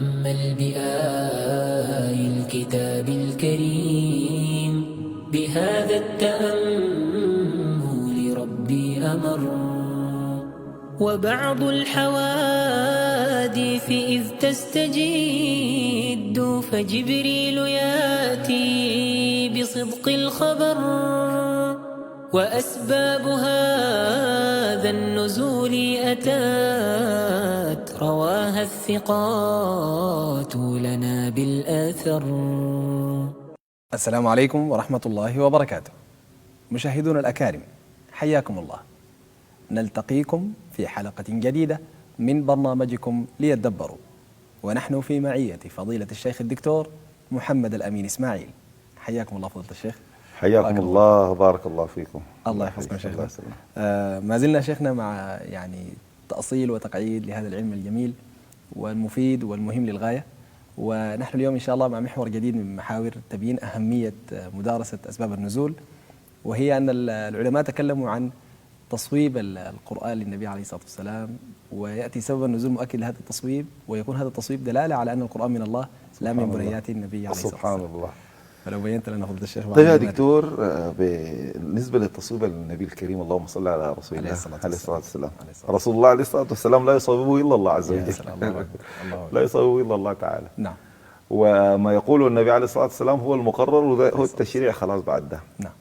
تأمل بآي الكتاب الكريم، بهذا التأمل ربي أمر. وبعض الحوادث إذ تستجد فجبريل ياتي بصدق الخبر، وأسباب هذا النزول أتات رواها الثقات لنا بالآثر. السلام عليكم ورحمة الله وبركاته. مشاهدونا الأكارم، حياكم الله. نلتقيكم في حلقة جديدة من برنامجكم ليدبروا، ونحن في معية فضيلة الشيخ الدكتور محمد الأمين إسماعيل. حياكم الله فضيلة الشيخ. حياكم الله وبارك الله فيكم. الله يحفظكم شيخنا. ما زلنا شيخنا مع تأصيل وتقعيد لهذا العلم الجميل والمفيد والمهم للغاية، ونحن اليوم إن شاء الله مع محور جديد من محاور تبيين أهمية مدارسة أسباب النزول، وهي أن العلماء تكلموا عن تصويب القرآن للنبي عليه الصلاة والسلام، ويأتي سبب النزول مؤكد لهذا التصويب، ويكون هذا التصويب دلالة على أن القرآن من الله لا من بنيات النبي عليه الصلاة والسلام. سبحان الله. فلو بينت لنا فضل الشيخ. طيب يا دكتور، بالنسبة للتصويب النبي الكريم، اللهم صل على رسول الله عليه الصلاة والسلام. رسول الله عليه الصلاة والسلام لا يصوبه إلا الله عز وجل. لا يصوبه إلا الله تعالى. نعم. وما يقوله النبي عليه الصلاة والسلام هو المقرر، وهو التشريع خلاص بعد ده. نعم.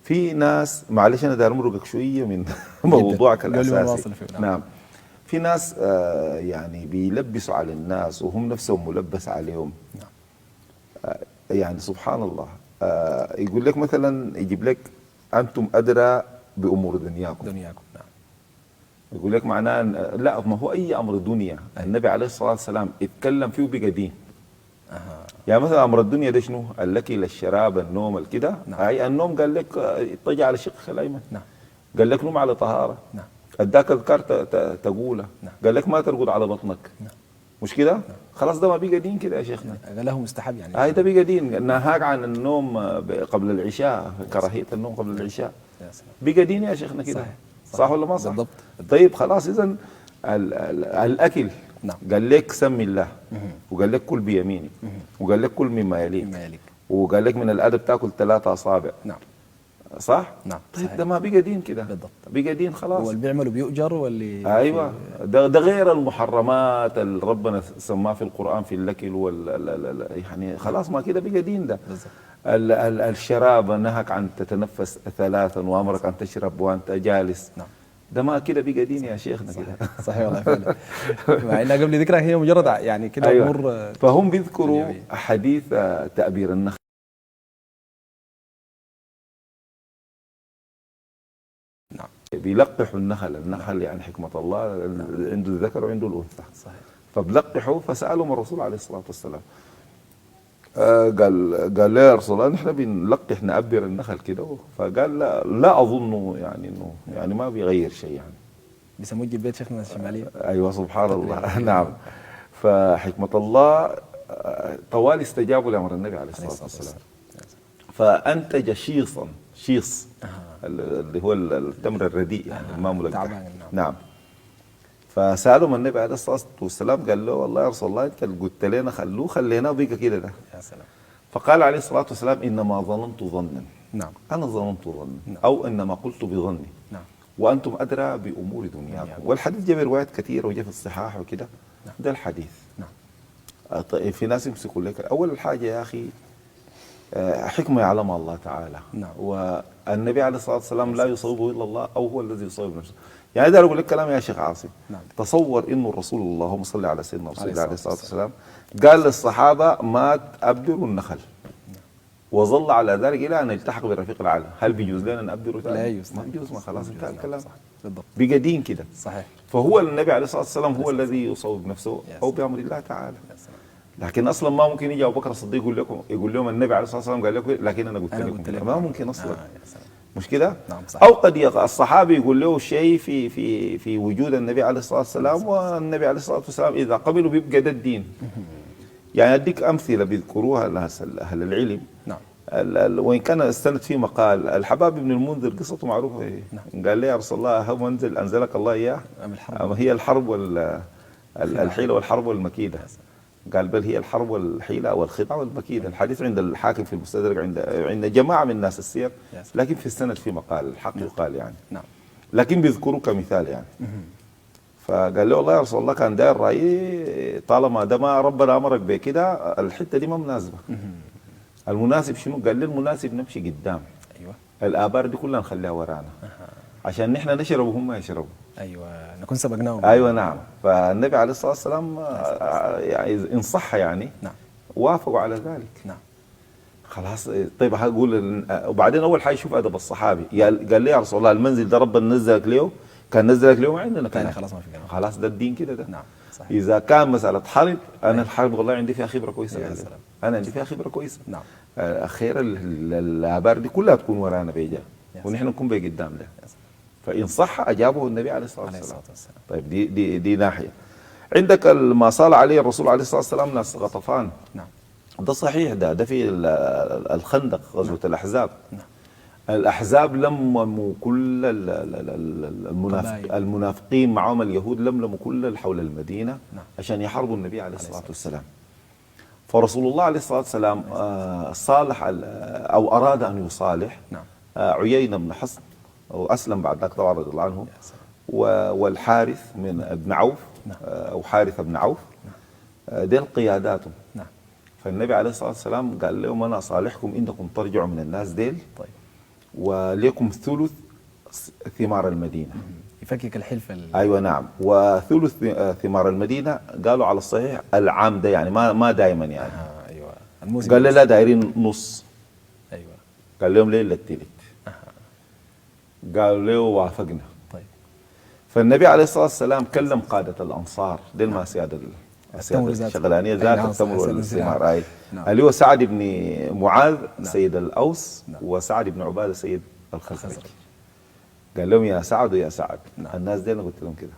في ناس، معلش أنا داير أمرقك شوية من موضوعك الأساسي. نعم. في ناس يعني بيلبسوا على الناس وهم نفسهم ملبس عليهم. نعم. يعني سبحان الله، يقول لك مثلا، يجيب لك أنتم أدرى بأمور دنياكم. نعم. يقول لك معناه لا، ما هو أي أمر دنيا النبي عليه الصلاة والسلام اتكلم فيه بقى دين. يعني مثلا أمر الدنيا ده شنو؟ الأكل، الشراب، النوم، الكده. نعم. أي النوم قال لك اضطجع على شقك الأيمن. نعم. قال لك نوم على طهارة. نعم. اداك اذكار تقوله. نعم. قال لك ما ترقد على بطنك. نعم. مش كده؟ نعم. خلاص ده ما بقى دين كده يا شيخنا. له مستحب يعني. هاي ده بقى دين. نهاك عن النوم قبل العشاء، كراهية النوم قبل العشاء. بقى دين يا شيخنا كده. صح ولا ما صح؟ بالضبط. طيب خلاص، إذا الأكل. نعم. قال لك سم الله، وقال لك كل بيمينك، وقال لك كل مما يليك، وقال لك من الأدب تاكل 3 أصابع. نعم. صح؟ نعم. طيب ده ما بقى دين كده. بالضبط. بقى دين خلاص. واللي بيعملوا بيؤجر واللي ايوه، ده غير المحرمات اللي ربنا سماه في القرآن في الاكل يعني خلاص ما كده بقى دين ده. بالضبط. الشراب نهك عن تتنفس 3 وامرك ان تشرب وانت جالس. نعم. ده ما كده بقى دين يا شيخنا كده. صحيح والله فعلا. مع انها قبل ذكرها هي مجرد يعني كده أيوة. امور. فهم بيذكروا حديث تأبير النخل. نعم. بيلقحوا النخل يعني حكمة الله. عنده الذكر وعنده الأنثى. صحيح. فبلقحوا، فسألهم الرسول عليه الصلاة والسلام. قال له يا رسول الله، نحن بنلقح نأبر النخل كده. فقال لا أظن يعني إنه يعني ما بيغير شيء يعني. بيسموه البيت شيخنا الشمالية. أيوة سبحان الله. نعم. فحكمة الله طوال استجابوا لأمر النبي عليه الصلاة والسلام. فأنتج شيص اللي هو التمر الرديء يعني ما ملقح. نعم. فسألهم النبي عليه الصلاة والسلام، قال له والله يا رسول الله، انت اللي قلت لنا خليناه بقى كده ده. يا سلام. فقال عليه الصلاة والسلام، انما ظننت ظنا. نعم. انا ظننت ظنا. او انما قلت بظني. نعم. وانتم ادرى بامور دنياكم. والحديث جاء بروايات كثيره وجاء في الصحاح وكده. نعم. ده الحديث. نعم. طيب في ناس يمسكوا لك اول حاجه يا اخي حكمه يعلمها الله تعالى. نعم. والنبي عليه الصلاه والسلام لا يصوبه الا الله، او هو الذي يصوب نفسه. يعني ده اقول لك كلام يا شيخ عاصم. نعم. تصور انه الرسول، اللهم صل على سيدنا رسول الله عليه الصلاه والسلام، قال للصحابه ما تأبروا النخل. وظل على ذلك الى ان التحق بالرفيق الاعلى. هل بيجوز لنا نأبره ثاني؟ لا يجوز. ما يجوز. ما خلاص انتهى الكلام. بالضبط. بقى دين كده. صحيح. فهو النبي عليه الصلاه والسلام هو الذي يصوب نفسه او بامر الله تعالى. لكن اصلا ما ممكن يجي ابو بكر الصديق يقول لهم النبي عليه الصلاه والسلام قال لكم، لكن انا قلت لكم. ما ممكن اصلا. مش كده؟ نعم. صحيح. او قد الصحابي يقول له شيء في وجود النبي عليه الصلاه والسلام، والنبي عليه الصلاه والسلام اذا قبلوا بيبقى ده الدين. يعني اديك امثله بيذكروها اهل العلم. نعم. وان كان استند فيه مقال الحباب بن المنذر، قصته معروفه. نعم. قال لي يا رسول الله، هو انزلك الله اياه؟ هي الحرب الحيله والحرب والمكيده. قال بل هي الحرب والحيلة والخدعة والمكيد. الحديث عند الحاكم في المستدرك، عند جماعة من الناس السير، لكن في السند في مقال الحق يقال يعني. نعم. لكن بيذكروا كمثال يعني. فقال له والله يا رسول الله كان داير رأيي طالما ده ما ربنا أمرك بكده الحتة دي ما مناسبة. المناسب شنو؟ قال لي المناسب نمشي قدام. ايوه. الآبار دي كلها نخليها ورانا عشان نحن نشرب وهم ما يشربوا. ايوه نكون سبقناهم. ايوه نعم. فالنبي عليه الصلاه والسلام يعني ان صح يعني نعم. وافقوا على ذلك. نعم. خلاص طيب هقول وبعدين اول حاجه شوف ادب الصحابي، قال لي يا رسول الله المنزل ده ربنا نزلك له، كان نزلك له ما عندنا كلام. خلاص ما في كلام. خلاص ده الدين كده ده. نعم صحيح. اذا كان مساله حرب، انا الحرب والله عندي فيها خبره كويسه. يا سلام. انا عندي فيها خبره كويسه. نعم. خير الابار دي كلها تكون ورانا بيجا ونحن نكون بقدام له. فإن صح أجابه النبي عليه الصلاة والسلام. طيب دي ناحية. عندك ما صال عليه الرسول عليه الصلاة والسلام ناس غطفان. نعم. ده صحيح، ده في الخندق غزوة الأحزاب. نعم. الأحزاب لموا كل المنافقين معهم اليهود، لموا كل حول المدينة. نعم. عشان يحاربوا النبي عليه الصلاة والسلام. فرسول الله عليه الصلاة والسلام صالح أو أراد أن يصالح. نعم. عيينة بن حصن وأسلم بعد ذلك طبعا رضي الله عنه، والحارث من ابن عوف. نعم. أو حارث بن عوف. ديل قياداتهم. نعم. فالنبي عليه الصلاة والسلام قال لهم أنا أصالحكم إنكم ترجعوا من الناس ديل. طيب. وليكم ثلث ثمار المدينة. يفكك الحلف أيوة نعم. وثلث ثمار المدينة قالوا على الصحيح العام ده يعني ما دائما يعني. أيوة. الموسم قال لا دايرين نص. أيوة. قال لهم ليه التلت. قالوا له وافقنا. طيب. فالنبي عليه الصلاة والسلام كلم قادة الأنصار ديل ما سيادة الشغلانية ذات التمر والثمار. أي اللي هو سعد بن معاذ. نعم. سيد الأوس. نعم. وسعد بن عبادة سيد الخزرج. قال لهم يا سعد ويا سعد. نعم. الناس دي أنا قلت لهم كده.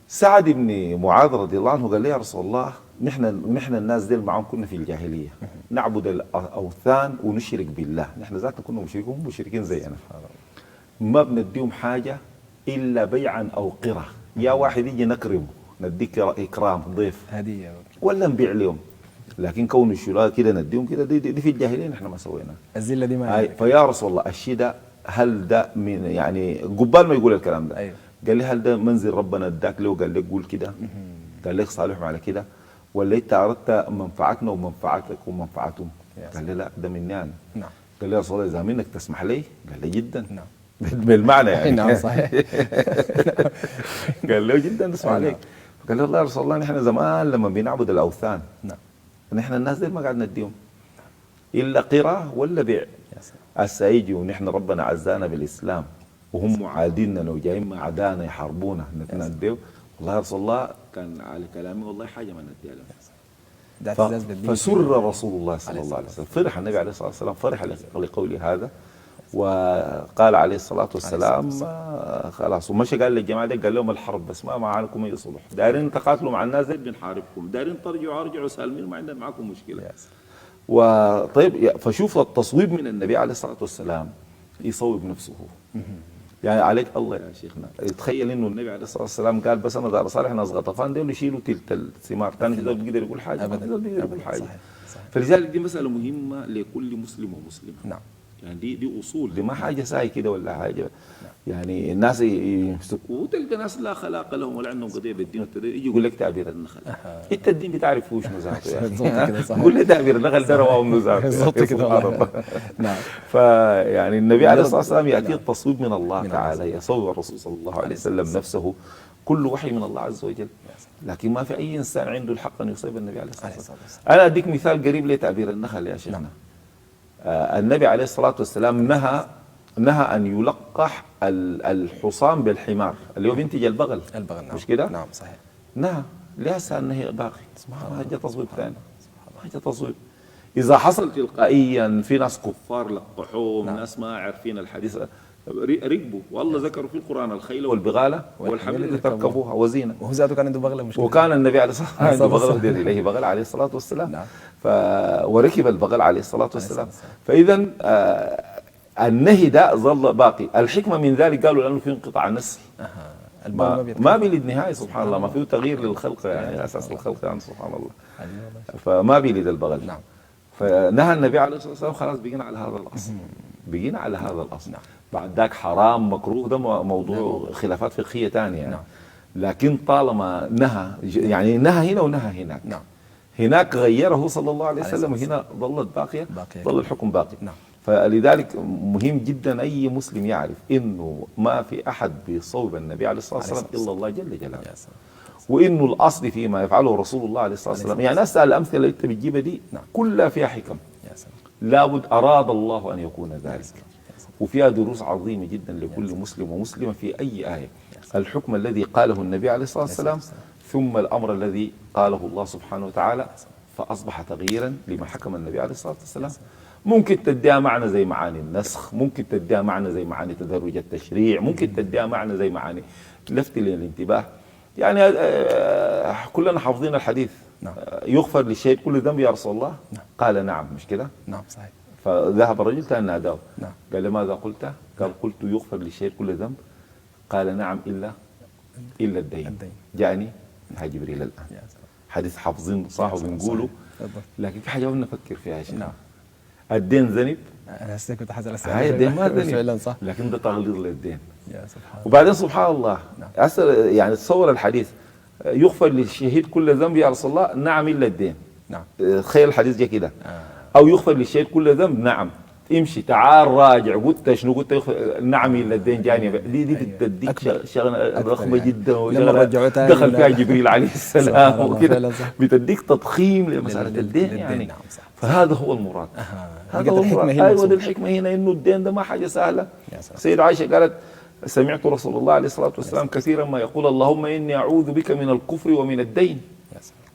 سعد بن معاذ رضي الله عنه قال لي يا رسول الله نحن الناس دي معهم كنا في الجاهلية نعبد الأوثان ونشرك بالله. نحن ذاتنا كنا مشركين زينا، ما بنديهم حاجة إلا بيعا أو قرة. يا واحد يجي نكرمه نديك إكرام ضيف هدية ولا نبيع لهم، لكن كون الشراء كده نديهم كده دي في الجاهلية نحن ما سوينا. الزلة دي ما فيا رسول الله الشيء ده هل ده من يعني قبال ما يقول الكلام ده. أيوه. قال لي هل ده منزل ربنا اداك له؟ قال لي قول كده. قال لك صالحهم على كده ولا انت اردت منفعتنا ومنفعتك ومنفعتهم؟ قال لي لا ده مني انا. نعم. قال لي يا رسول الله اذا منك تسمح لي؟ قال لي جدا. نعم. بالمعنى يعني. نعم صحيح. قال له جدا اسمع عليك. قال له والله يا رسول الله نحن زمان لما بنعبد الاوثان نعم نحن الناس دي ما قاعد نديهم الا قرى ولا بيع. هسه يجي ونحن ربنا عزانا بالاسلام وهم معاديننا لو جايين مع عدانا يحاربونا نديه. والله يا رسول الله كان على كلامي والله حاجه ما نديها لهم. فسر رسول الله صلى الله عليه وسلم، فرح النبي عليه الصلاه والسلام، فرح لقوله هذا وقال عليه الصلاه والسلام خلاص. ومشى قال للجماعه دي قال لهم الحرب بس ما معاكم اي صلح، دايرين تقاتلوا مع الناس دي بنحاربكم، دايرين ارجعوا سالمين ما عندنا معاكم مشكله. وطيب فشوف التصويب من النبي عليه الصلاه والسلام يصوب نفسه. يعني عليك الله يا شيخنا تخيل انه النبي عليه الصلاه والسلام قال بس انا دار صالح ناس غطفان دول يشيلوا تلت الثمار، ثاني ده بيقدر يقول حاجه ابدا بيقدر يقول حاجه. صحيح. فلذلك دي مساله مهمه لكل مسلم ومسلمه. نعم. يعني دي اصول، دي ما حاجه ساي كده ولا حاجه. نعم. يعني الناس يمسكوا وتلقى ناس لا خلاق لهم ولا عندهم قضيه بالدين والتدين يجي يقول لك تعبير النخل. انت الدين بتعرف وش نزاعته يعني. قول لي تعبير النخل ده رواه النزاع بالضبط كده. نعم. فيعني النبي عليه الصلاه والسلام ياتي التصويب من الله تعالى، يصوب الرسول صلى الله عليه وسلم نفسه، كل وحي من الله عز وجل، لكن ما في اي انسان عنده الحق ان يصيب النبي عليه الصلاه والسلام. انا اديك مثال قريب لتعبير النخل يا شيخنا. النبي عليه الصلاة والسلام نهى أن يلقح الحصان بالحمار اللي هو بينتج البغل. نعم. مش كده؟ نعم صحيح. نهى لهسه النهي باقي. سبحان الله. حاجة تصويب ثاني. حاجة تصويب. إذا حصل تلقائيا في ناس كفار لقحوهم. نعم. ناس ما عارفين الحديث ركبوا والله ذكروا في القرآن الخيل والبغالة والحمير اللي تركبوها وزينة. وهو ذاته كان عنده بغلة مشكلة. وكان النبي عليه الصلاة والسلام عنده بغلة ودير إليه بغل عليه الصلاة والسلام. نعم. وركب البغل عليه الصلاة والسلام. فإذا النهي ده ظل باقي. الحكمة من ذلك قالوا لأنه في انقطاع النسل. ما بيلد نهائي سبحان الله، ما فيه تغيير للخلق يعني أساس الخلق يعني سبحان الله. فما بيلد البغل. نعم. فنهى النبي عليه الصلاة والسلام خلاص بقينا على هذا الأصل، بقينا على هذا الأصل. نعم. بعد ذاك حرام مكروه ده موضوع خلافات فقهية ثانية يعني. نعم. لكن طالما نهى يعني نهى هنا ونهى هناك. نعم. هناك غيره صلى الله عليه وسلم وهنا ظلت باقية، ظل الحكم باقي. نعم. فلذلك مهم جدا أي مسلم يعرف إنه ما في أحد بيصوب النبي عليه الصلاة والسلام إلا الله جل جلاله، وإنه الأصل فيما يفعله رسول الله عليه الصلاة والسلام. يعني أسأل الأمثلة اللي أنت بتجيبها دي كلها فيها حكم، لابد أراد الله أن يكون ذلك، وفيها دروس عظيمة جدا لكل مسلم ومسلمة في أي آية. الحكم الذي قاله النبي عليه الصلاة والسلام ثم الأمر الذي قاله الله سبحانه وتعالى، فأصبح تغييرا لما حكم النبي عليه الصلاة والسلام. ممكن تديها معنى زي معاني النسخ، ممكن تديها معنى زي معاني تدرج التشريع، ممكن تديها معنى زي معاني لفت للانتباه. يعني كلنا حافظين الحديث. نعم. يغفر للشهيد كل ذنب يا رسول الله؟ نعم. قال نعم، مش كده؟ نعم صحيح. فذهب الرجل ثاني ناداه. نعم. قال لماذا قلت؟ قال قلت يغفر للشهيد كل ذنب. قال نعم إلا الدين. جاءني ها جبريل الآن. حديث حافظين صح وبنقوله، لكن في حاجة نفكر فيها يا شيخ. نعم. الدين ذنب؟ أنا هسه كنت حاسس هاي الدين ما ذنب فعلا صح، لكن ده تغليظ للدين. يا سبحان الله. وبعدين سبحان الله يعني تصور الحديث يغفر للشهيد كل ذنب يا رسول الله؟ نعم إلا الدين. نعم. تخيل الحديث جاي كده. أو يغفر للشهيد كل ذنب؟ نعم. امشي تعال راجع، قلت شنو قلت؟ نعم الا الدين جاني. دي بتديك شغله ضخمه جدا، وشغله دخل فيها جبريل عليه السلام وكده، بتديك تضخيم لمساله الدين يعني. فهذا هو المراد. هذا هو المراد. ايوه، دي الحكمه هنا، انه الدين ده ما حاجه سهله. سيدة عائشه قالت سمعت رسول الله عليه الصلاه والسلام كثيرا ما يقول اللهم اني اعوذ بك من الكفر ومن الدين.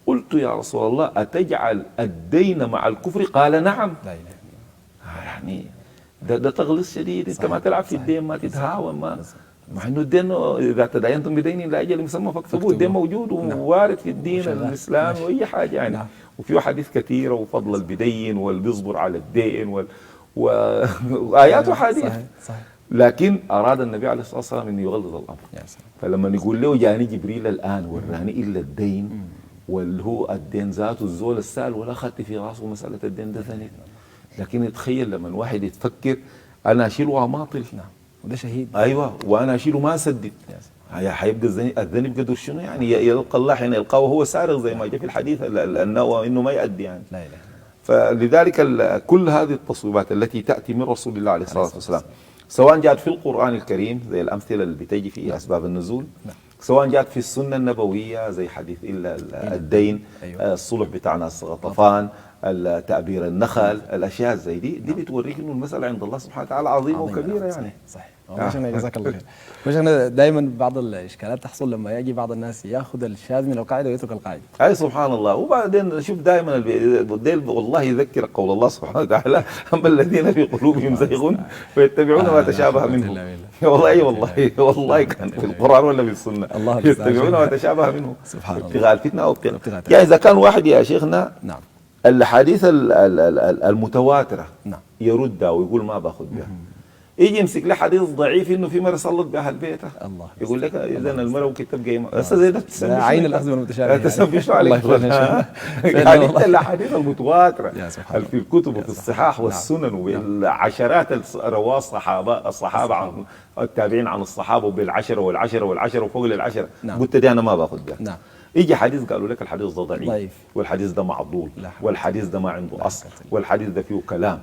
قلت يا رسول الله أتجعل الدين مع الكفر؟ قال نعم. لا إله. يعني ده تغليظ شديد. انت ما تلعب في الدين، ما تتهاون، ما مع انه الدين اذا تداينتم بدين لاجل مسمى فاكتبوه. الدين موجود ووارد في الدين الاسلامي واي حاجه يعني. وفي حديث كثيره وفضل البدين والبيصبر على الدين وايات وحديث. لكن اراد النبي عليه الصلاه والسلام انه يغلظ الامر. فلما نقول له جاني جبريل الان وراني الا الدين، واللي هو الدين ذاته الزول السال ولا اخذت في راسه مساله الدين ده ثاني. لكن تخيل لما الواحد يتفكر انا اشيله واماطل. نعم. وده شهيد. ايوه، وانا اشيله ما اسدد. حيبقى الذنب قدر شنو يعني؟ يلقى الله حين يلقاه وهو سارغ زي ما جاء في الحديث انه ما يؤدي يعني. لا اله. فلذلك كل هذه التصويبات التي تاتي من رسول الله عليه الصلاه والسلام، سواء جاءت في القران الكريم زي الامثله اللي بتجي في اسباب النزول، سواء جاءت في السنه النبويه زي حديث الا الدين، الصلح بتاع ناس غطفان، تعبير النخل، الاشياء زي دي بتوريك انه المساله عند الله سبحانه وتعالى عظيمه وكبيره يعني. صحيح. شيخنا جزاك الله خير. شيخنا دائما بعض الاشكالات تحصل لما يجي بعض الناس ياخذ الشاذ من القاعده ويترك القاعده. اي سبحان الله. وبعدين شوف دائما والله يذكر قول الله سبحانه وتعالى اما الذين في قلوبهم زيغ فيتبعون ما تشابه منه. والله كان في القران ولا في السنه يتبعون ما تشابه منه سبحان الله، ابتغاء الفتنه او ابتغاء. يعني اذا كان واحد يا شيخنا نعم الحديث المتواتره نعم يردها ويقول ما باخذ بها، يجي يمسك له حديث ضعيف انه في مره صلت باهل بيته، الله يقول لك اذا المراه ممكن تبقى هسه زي ده عين الاخذ والمتشابه تسمي شو عليك. يعني انت الاحاديث المتواتره في الكتب وفي الصحاح والسنن وبالعشرات رواه الصحابه عن التابعين عن الصحابه وبالعشره والعشره وفوق العشره، قلت دي انا ما باخذ بها. يجي حديث قالوا لك الحديث ده ضعيف والحديث ده معضول والحديث ده ما عنده اصل والحديث ده فيه كلام،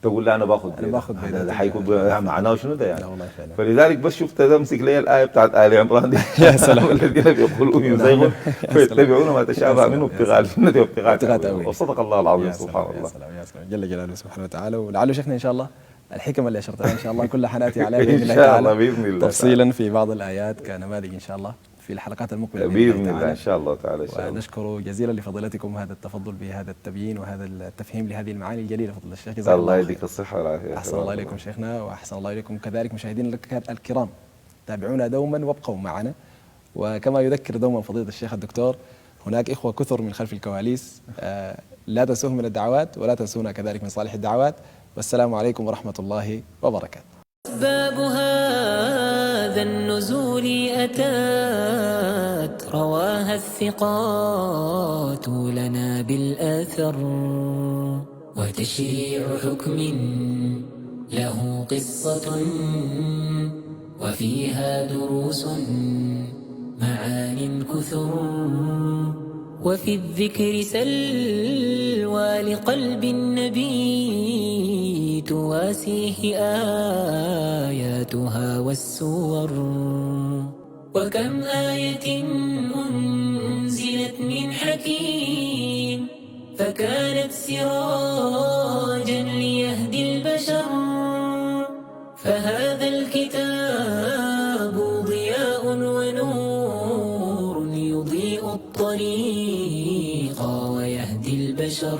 تقول لا انا باخذ ده حيكون معناه شنو ده يعني؟ فلذلك بس شفت امسك لي الايه بتاعت ال عمران دي يا سلام الذين في قلوبهم يزيغون فيتبعون ما تشابه منه ابتغاء الفتنه وابتغاء تاويله. وصدق الله العظيم سبحان الله. يا سلام جل جلاله سبحانه وتعالى. ولعله شيخنا ان شاء الله الحكم اللي اشرتها ان شاء الله كلها حناتي عليها باذن الله تعالى باذن الله تفصيلا في بعض الايات كنماذج ان شاء الله في الحلقات المقبله باذن الله ان شاء الله تعالى. ونشكر جزيلا لفضيلتكم هذا التفضل بهذا التبيين وهذا التفهيم لهذه المعاني الجليله. فضل الشيخ جزاك الله يديك الصحه والعافيه. احسن الله اليكم شيخنا واحسن الله اليكم كذلك مشاهدينا الكرام. تابعونا دوما وابقوا معنا. وكما يذكر دوما فضيله الشيخ الدكتور هناك اخوه كثر من خلف الكواليس، لا تنسوهم من الدعوات ولا تنسونا كذلك من صالح الدعوات. والسلام عليكم ورحمه الله وبركاته. أسباب هذا ذا النزول أتات رواها الثقات لنا بالآثر. وتشريع حكم له قصة وفيها دروس معان كثر. وفي الذكر سلوى لقلب النبي تواسيه آياتها والسور. وكم آية أنزلت من حكيم فكانت سراجا ليهدي البشر. فهذا الكتاب ضياء ونور يضيء الطريق ويهدي البشر.